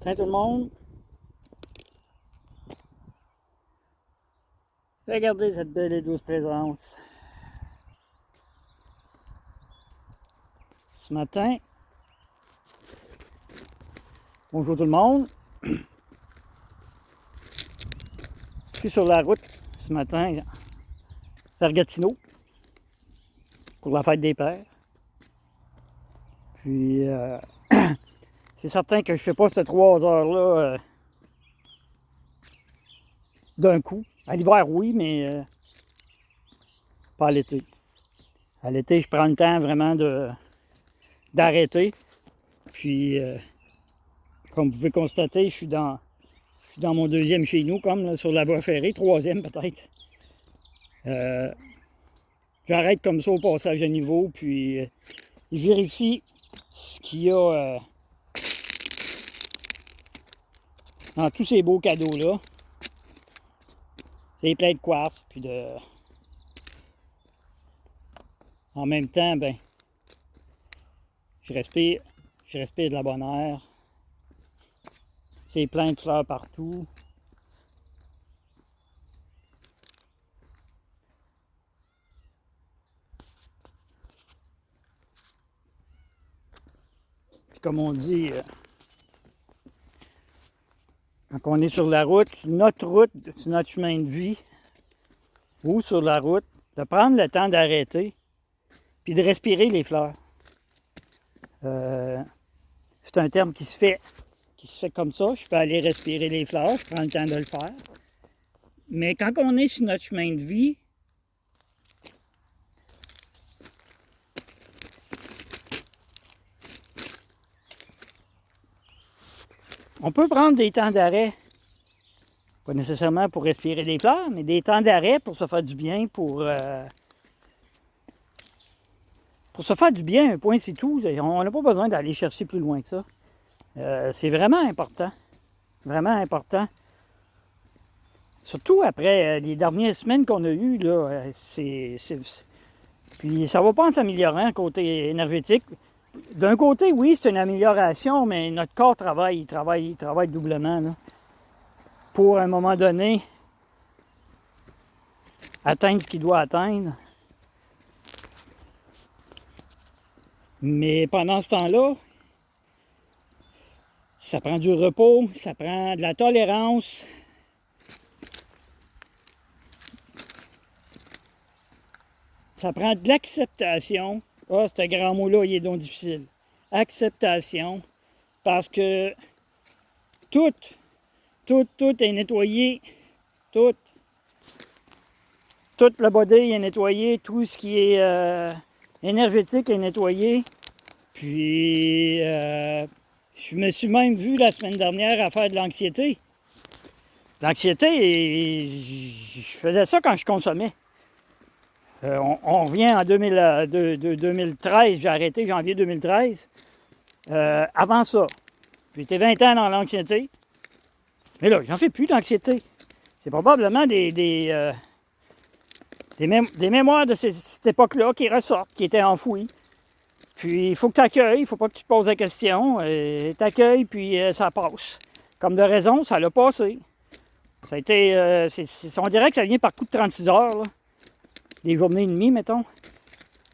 Matin tout le monde. Regardez cette belle et douce présence. Ce matin, bonjour tout le monde. Je suis sur la route ce matin vers Gatineau pour la fête des pères. Puis c'est certain que je ne fais pas ces 3 heures-là d'un coup. À l'hiver, oui, mais pas à l'été. À l'été, je prends le temps vraiment d'arrêter. Puis, comme vous pouvez constater, je suis dans mon deuxième chez nous, comme là, sur la voie ferrée, 3e peut-être. J'arrête comme ça au passage à niveau, puis je vérifie ce qu'il y a dans tous ces beaux cadeaux-là. C'est plein de quartz, puis en même temps, ben, je respire de la bonne air. C'est plein de fleurs partout. Puis comme on dit, quand on est sur la route, c'est notre chemin de vie, ou sur la route, de prendre le temps d'arrêter, puis de respirer les fleurs. C'est un terme qui se fait comme ça. Je peux aller respirer les fleurs, je prends le temps de le faire. Mais quand on est sur notre chemin de vie, on peut prendre des temps d'arrêt. Pas nécessairement pour respirer les fleurs, mais des temps d'arrêt pour se faire du bien, pour se faire du bien, un point c'est tout. On n'a pas besoin d'aller chercher plus loin que ça. C'est vraiment important. Vraiment important. Surtout après les dernières semaines qu'on a eues, là, puis ça va pas en s'améliorant côté énergétique. D'un côté, oui, c'est une amélioration, mais notre corps travaille doublement, là, pour à un moment donné atteindre ce qu'il doit atteindre. Mais pendant ce temps-là, ça prend du repos, ça prend de la tolérance. Ça prend de l'acceptation. Ah, ce grand mot-là, il est donc difficile. Acceptation. Parce que tout est nettoyé. Tout le body est nettoyé. Tout ce qui est énergétique est nettoyé. Puis, je me suis même vu la semaine dernière à faire de l'anxiété. L'anxiété, je faisais ça quand je consommais. On revient en 2013, j'ai arrêté janvier 2013. Avant ça, j'étais 20 ans dans l'anxiété. Mais là, j'en fais plus d'anxiété. C'est probablement des mémoires de cette époque-là qui ressortent, qui étaient enfouies. Puis il faut que tu accueilles, il ne faut pas que tu te poses la question. Tu accueilles, puis ça passe. Comme de raison, ça l'a passé. Ça a été. On dirait que ça vient par coup de 36 heures, là. Des journées et demie, mettons,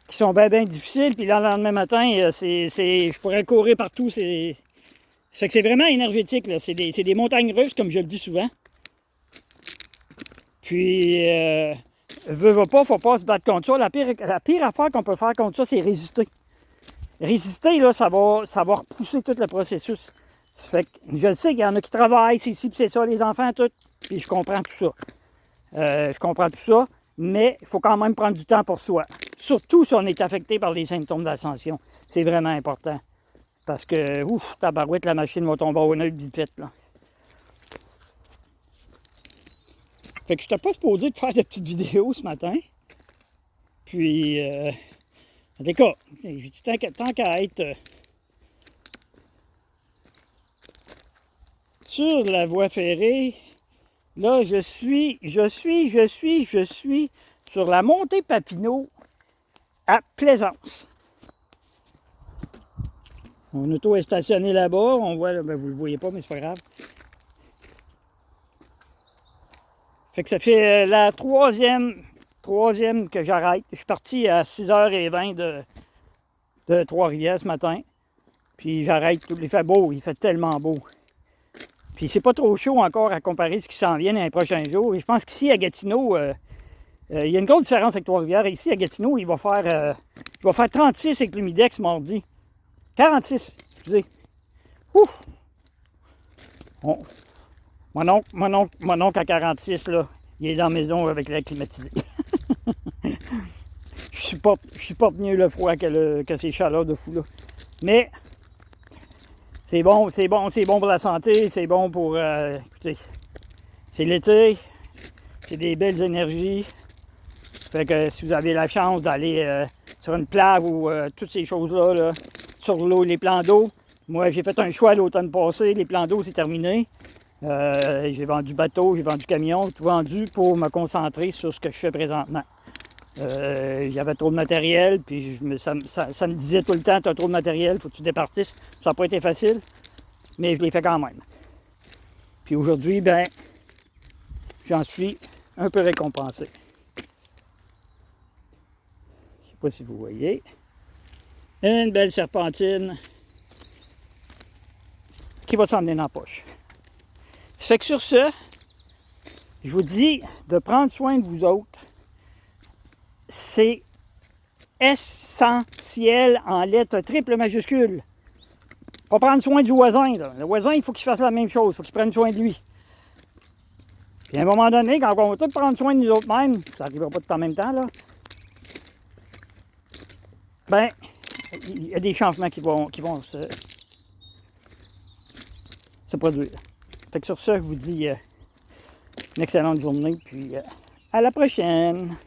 qui sont bien difficiles. Puis là, le lendemain matin, je pourrais courir partout. Ça fait que c'est vraiment énergétique, là. C'est des montagnes russes, comme je le dis souvent. Puis, veut pas, faut pas se battre contre ça. La pire affaire qu'on peut faire contre ça, c'est résister. Résister, là, ça va repousser tout le processus. Ça fait que je le sais qu'il y en a qui travaillent, c'est ci, puis c'est ça, les enfants, tout. Puis je comprends tout ça. Mais il faut quand même prendre du temps pour soi. Surtout si on est affecté par les symptômes d'ascension. C'est vraiment important. Parce que, tabarouette, la machine va tomber au nœud vite fait, là. Fait que je n'étais pas supposé de faire de petites vidéos ce matin. Puis, en tout cas, j'ai dit tant qu'à être sur la voie ferrée, là, je suis sur la montée Papineau à Plaisance. Mon auto est stationnée là-bas. On voit, là, ben, vous ne le voyez pas, mais c'est pas grave. Fait que ça fait la troisième que j'arrête. Je suis parti à 6h20 de Trois-Rivières ce matin. Puis j'arrête. Il fait beau, il fait tellement beau. Puis c'est pas trop chaud encore à comparer ce qui s'en vient dans les prochains jours. Et je pense qu'ici à Gatineau, il y a une grosse différence avec Trois-Rivières. Ici à Gatineau, il va faire 36 avec l'humidex mardi. 46, excusez. Ouf! Oh. Mon oncle à 46, là, il est dans la maison avec l'air climatisé. je supporte mieux le froid que ces chaleurs de fou là. Mais c'est bon pour la santé, c'est bon pour. Écoutez, c'est l'été, c'est des belles énergies. Fait que si vous avez la chance d'aller sur une plage ou toutes ces choses-là, là, sur l'eau, les plans d'eau. Moi, j'ai fait un choix l'automne passé, les plans d'eau, c'est terminé. J'ai vendu bateau, j'ai vendu camion, tout vendu pour me concentrer sur ce que je fais présentement. J'avais trop de matériel, puis ça me disait tout le temps, tu as trop de matériel, faut que tu départisses. Ça n'a pas été facile, mais je l'ai fait quand même. Puis aujourd'hui, ben, j'en suis un peu récompensé. Je ne sais pas si vous voyez. Une belle serpentine qui va s'emmener dans la poche. Ça fait que sur ce, je vous dis de prendre soin de vous autres. C'est essentiel en lettres triple majuscule. Pas prendre soin du voisin. Là. Le voisin, il faut qu'il fasse la même chose. Il faut qu'il prenne soin de lui. Puis à un moment donné, quand on va tous prendre soin de nous autres mêmes, ça n'arrivera pas tout en même temps, là. Ben, il y a des changements qui vont se produire. Fait que sur ça, je vous dis une excellente journée, puis à la prochaine!